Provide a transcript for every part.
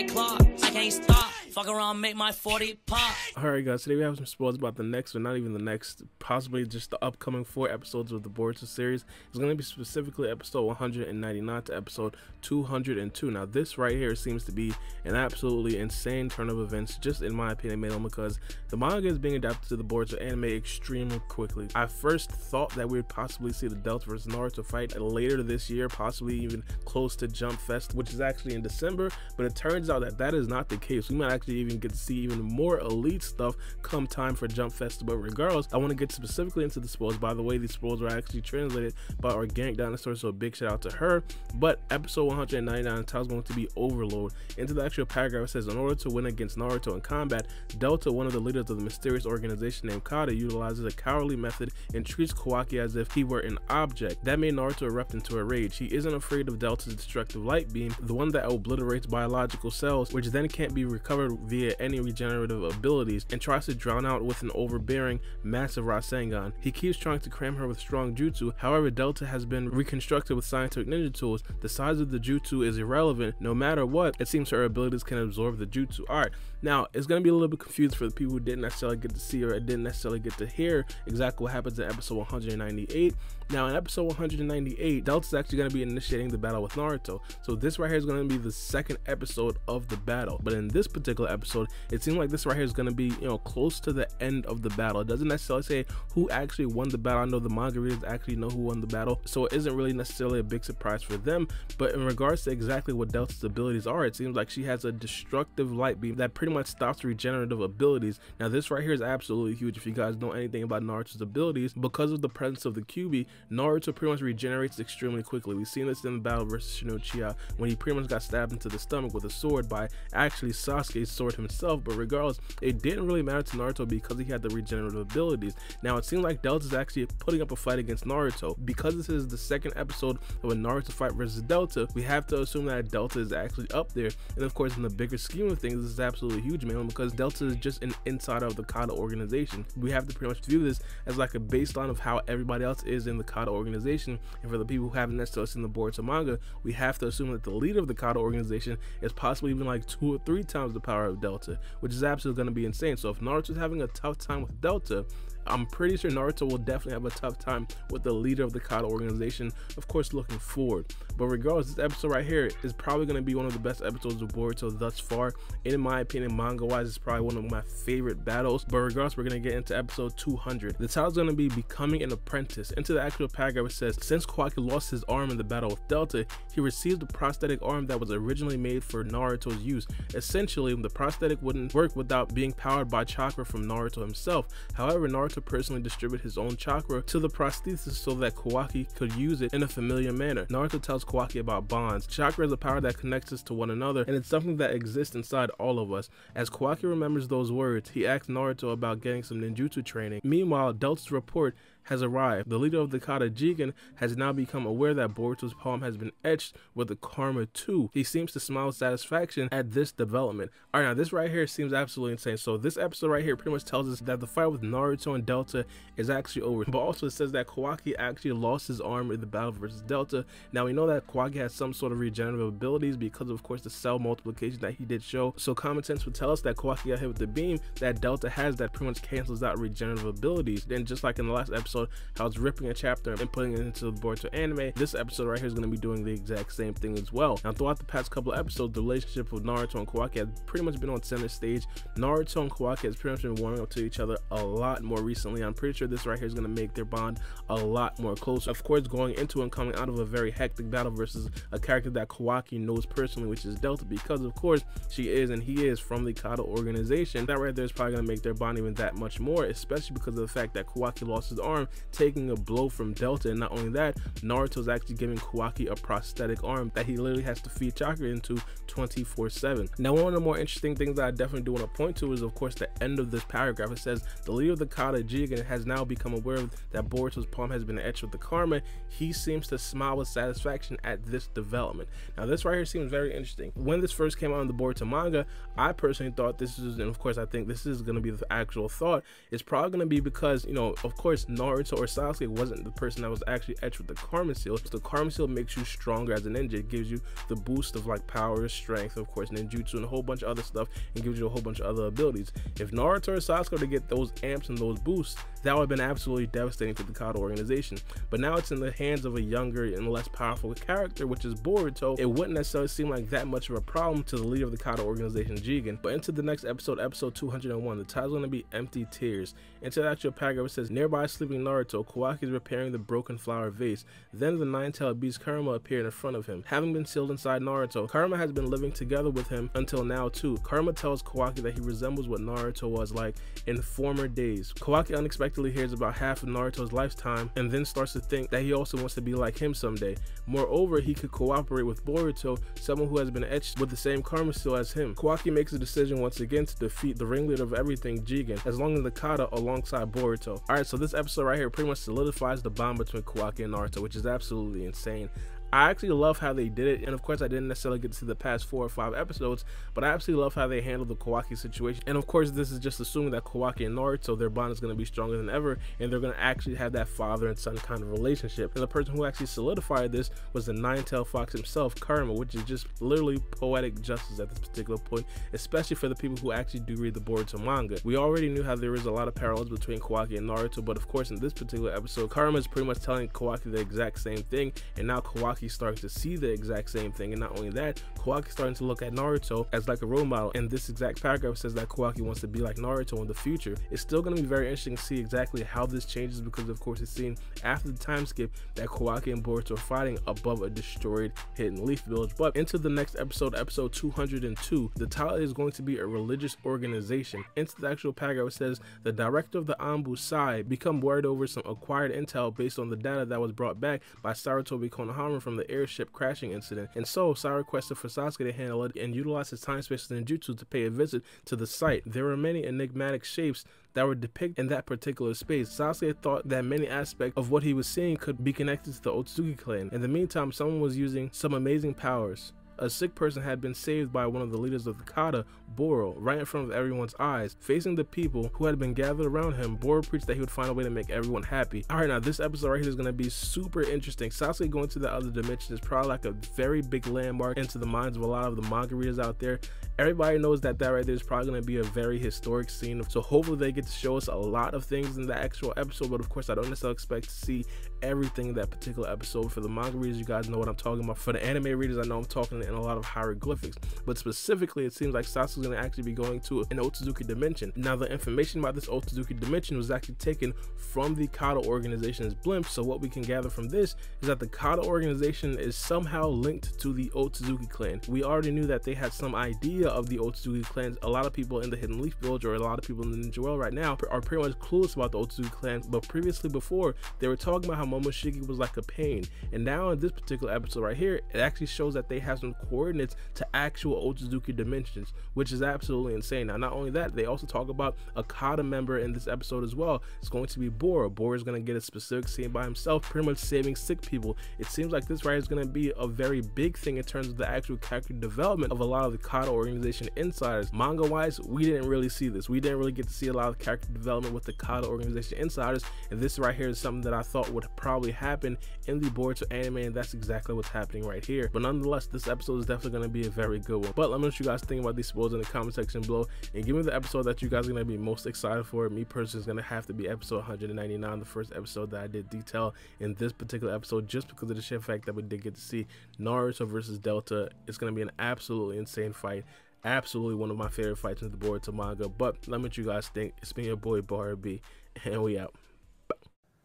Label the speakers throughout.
Speaker 1: that clock. I can't stop. Fuck around, make my 40 pop.
Speaker 2: Alright guys, today we have some spoilers about the next, or not even the next, possibly just the upcoming 4 episodes of the Boruto series. It's going to be specifically episode 199 to episode 202. Now this right here seems to be an absolutely insane turn of events, just in my opinion, mainly because the manga is being adapted to the Boruto anime extremely quickly. I first thought that we would possibly see the Delta versus Naruto fight later this year, possibly even close to Jump Fest, which is actually in December, but it turns out that that is not the case. We might actually even get to see even more elite stuff come time for Jump Fest. But regardless, I want to get specifically into the spoilers. By the way, these spoilers are actually translated by Organic Dinosaur, so a big shout out to her. But episode 199, the title is going to be Overload. Into the actual paragraph, it says, in order to win against Naruto in combat, Delta, one of the leaders of the mysterious organization named Kada, utilizes a cowardly method and treats Kawaki as if he were an object. That made Naruto erupt into a rage. He isn't afraid of Delta's destructive light beam, the one that obliterates biological cells, which then can't be recovered via any regenerative abilities, and tries to drown out with an overbearing, massive Rasengan. He keeps trying to cram her with strong jutsu. However, Delta has been reconstructed with scientific ninja tools. The size of the jutsu is irrelevant. No matter what, it seems her abilities can absorb the jutsu. Alright, now it's going to be a little bit confused for the people who didn't necessarily get to see or didn't necessarily get to hear exactly what happens in episode 198. Now in episode 198, Delta's actually going to be initiating the battle with Naruto. So this right here is going to be the second episode of the battle. But in this particular episode, it seems like this right here is going to be, close to the end of the battle. It doesn't necessarily say who actually won the battle. I know the manga readers actually know who won the battle, so it isn't really necessarily a big surprise for them. But in regards to exactly what Delta's abilities are, it seems like she has a destructive light beam that pretty much stops regenerative abilities. Now this right here is absolutely huge. If you guys know anything about Naruto's abilities, because of the presence of the Kyuubi, Naruto pretty much regenerates extremely quickly. We've seen this in the battle versus Shinochiya when he pretty much got stabbed into the stomach with a sword by actually Sasuke's sword himself. But regardless, it didn't really matter to Naruto because he had the regenerative abilities. Now it seems like Delta is actually putting up a fight against Naruto. Because this is the second episode of a Naruto fight versus Delta, we have to assume that Delta is actually up there. And of course, in the bigger scheme of things, this is absolutely huge, man, because Delta is just an insider of the Kada organization. We have to pretty much view this as like a baseline of how everybody else is in the Kada organization. And for the people who haven't necessarily seen the Boruto manga, we have to assume that the leader of the Kada organization is possibly even like 2 or 3 times the power of Delta, which is absolutely going to be insane. So if Naruto's having a tough time with Delta, I'm pretty sure Naruto will definitely have a tough time with the leader of the Kada organization, of course looking forward. But regardless, this episode right here is probably going to be one of the best episodes of Boruto thus far. In my opinion, manga wise, it's probably one of my favorite battles. But regardless, we're going to get into episode 200. The title's going to be Becoming an Apprentice. Into the actual paragraph, it says, since Kawaki lost his arm in the battle with Delta, he received a prosthetic arm that was originally made for Naruto's use. Essentially, the prosthetic wouldn't work without being powered by chakra from Naruto himself. However, Naruto personally distributed his own chakra to the prosthesis so that Kawaki could use it in a familiar manner. Naruto tells Kawaki about bonds. Chakra is a power that connects us to one another, and it's something that exists inside all of us. As Kawaki remembers those words, he asks Naruto about getting some ninjutsu training. Meanwhile, Delta's report has arrived. The leader of the Kada Jigen has now become aware that Boruto's palm has been etched with the Karma 2. He seems to smile with satisfaction at this development. Alright, now this right here seems absolutely insane. So this episode right here pretty much tells us that the fight with Naruto and Delta is actually over. But also it says that Kawaki actually lost his arm in the battle versus Delta. Now we know that Kawaki has some sort of regenerative abilities because of course the cell multiplication that he did show. So common sense would tell us that Kawaki got hit with the beam that Delta has that pretty much cancels out regenerative abilities. Then just like in the last episode, how it's ripping a chapter and putting it into the Boruto anime, this episode right here is going to be doing the exact same thing as well. Now throughout the past couple of episodes, the relationship with Naruto and Kawaki has pretty much been on center stage. Naruto and Kawaki has pretty much been warming up to each other a lot more recently. I'm pretty sure this right here is going to make their bond a lot more closer. Of course, going into and coming out of a very hectic battle versus a character that Kawaki knows personally, which is Delta, because of course she is and he is from the Kada organization. That right there is probably going to make their bond even that much more, especially because of the fact that Kawaki lost his arm, taking a blow from Delta. And not only that, Naruto's actually giving Kawaki a prosthetic arm that he literally has to feed chakra into 24/7. Now one of the more interesting things that I definitely do want to point to is of course the end of this paragraph. It says the leader of the Kada Jigen has now become aware that Boruto's palm has been etched with the Karma. He seems to smile with satisfaction at this development. Now this right here seems very interesting. When this first came out in the Boruto manga, I personally thought this is, and of course I think this is going to be the actual thought, it's probably going to be because, of course Naruto Naruto or Sasuke wasn't the person that was actually etched with the Karma Seal. The Karma Seal makes you stronger as a ninja. It gives you the boost of like power, strength, of course, ninjutsu, and a whole bunch of other stuff, and gives you a whole bunch of other abilities. If Naruto or Sasuke were to get those amps and those boosts, that would have been absolutely devastating to the Kata organization. But now it's in the hands of a younger and less powerful character, which is Boruto. It wouldn't necessarily seem like that much of a problem to the leader of the Kata organization, Jigen. But into the next episode, episode 201, the title's going to be Empty Tears. Into the actual paragraph, it says, nearby sleeping Naruto, Kawaki is repairing the broken flower vase. Then the nine-tailed beast Karma appeared in front of him. Having been sealed inside Naruto, Karma has been living together with him until now too. Karma tells Kawaki that he resembles what Naruto was like in former days. Kawaki unexpectedly hears about half of Naruto's lifetime and then starts to think that he also wants to be like him someday. Moreover, he could cooperate with Boruto, someone who has been etched with the same Karma Seal as him. Kawaki makes a decision once again to defeat the ringleader of everything, Jigen, as long as the Kata alongside Boruto. Alright, so this episode right here pretty much solidifies the bond between Kawaki and Naruto, which is absolutely insane. I actually love how they did it, and of course I didn't necessarily get to see the past 4 or 5 episodes, but I absolutely love how they handled the Kawaki situation. And of course this is just assuming that Kawaki and Naruto, their bond is going to be stronger than ever, and they're going to actually have that father and son kind of relationship. And the person who actually solidified this was the nine-tailed fox himself, Karma, which is just literally poetic justice at this particular point, especially for the people who actually do read the Boruto manga. We already knew how there is a lot of parallels between Kawaki and Naruto, but of course in this particular episode, Karma is pretty much telling Kawaki the exact same thing, and now Kawaki starting to see the exact same thing. And not only that, Kawaki starting to look at Naruto as like a role model, and this exact paragraph says that Kawaki wants to be like Naruto in the future. It's still going to be very interesting to see exactly how this changes, because of course it's seen after the time skip that Kawaki and Boruto are fighting above a destroyed hidden leaf village. But into the next episode, episode 202, the title is going to be a religious organization. Into the actual paragraph, it says the director of the Anbu Sai become worried over some acquired intel based on the data that was brought back by Sarutobi Konohama from the airship crashing incident, and so Sai requested for Sasuke to handle it and utilize his time space ninjutsu to pay a visit to the site. There were many enigmatic shapes that were depicted in that particular space. Sasuke thought that many aspects of what he was seeing could be connected to the Otsutsuki clan. In the meantime, someone was using some amazing powers. A sick person had been saved by one of the leaders of the Kata, Boro, right in front of everyone's eyes. Facing the people who had been gathered around him, Boro preached that he would find a way to make everyone happy. Alright, now this episode right here is going to be super interesting. Sasuke going to the other dimension is probably like a very big landmark into the minds of a lot of the manga readers out there. Everybody knows that right there is probably going to be a very historic scene, so hopefully they get to show us a lot of things in the actual episode. But of course I don't necessarily expect to see everything in that particular episode. For the manga readers, you guys know what I'm talking about. For the anime readers, I know I'm talking in a lot of hieroglyphics, but specifically it seems like Sasuke's going to actually be going to an Otsutsuki dimension. Now the information about this Otsutsuki dimension was actually taken from the Kata organization's blimp, so what we can gather from this is that the Kata organization is somehow linked to the Otsutsuki clan. We already knew that they had some idea of the Otsutsuki clan. A lot of people in the Hidden Leaf Village, or a lot of people in the Ninja World right now, are pretty much clueless about the Otsutsuki clan, but previously before they were talking about how Momoshiki was like a pain, and now in this particular episode right here, it actually shows that they have some coordinates to actual Otsutsuki dimensions, which is absolutely insane. Now not only that, they also talk about a Kata member in this episode as well. It's going to be Boro. Boro is going to get a specific scene by himself, pretty much saving sick people. It seems like this right is going to be a very big thing in terms of the actual character development of a lot of the Kata organization insiders. Manga wise, we didn't really see this. We didn't really get to see a lot of character development with the Kata organization insiders, and this right here is something that I thought would probably happen in the Boruto anime, and that's exactly what's happening right here. But nonetheless, this episode is definitely going to be a very good one. But let me know what you guys think about these spoilers in the comment section below, and give me the episode that you guys are going to be most excited for. Me personally is going to have to be episode 199, the first episode that I did detail in this particular episode, just because of the sheer fact that we did get to see Naruto versus Delta. It's going to be an absolutely insane fight. Absolutely one of my favorite fights in the Boruto manga. But let me know what you guys think. It's been your boy Baara B, and we out.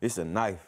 Speaker 3: It's a knife.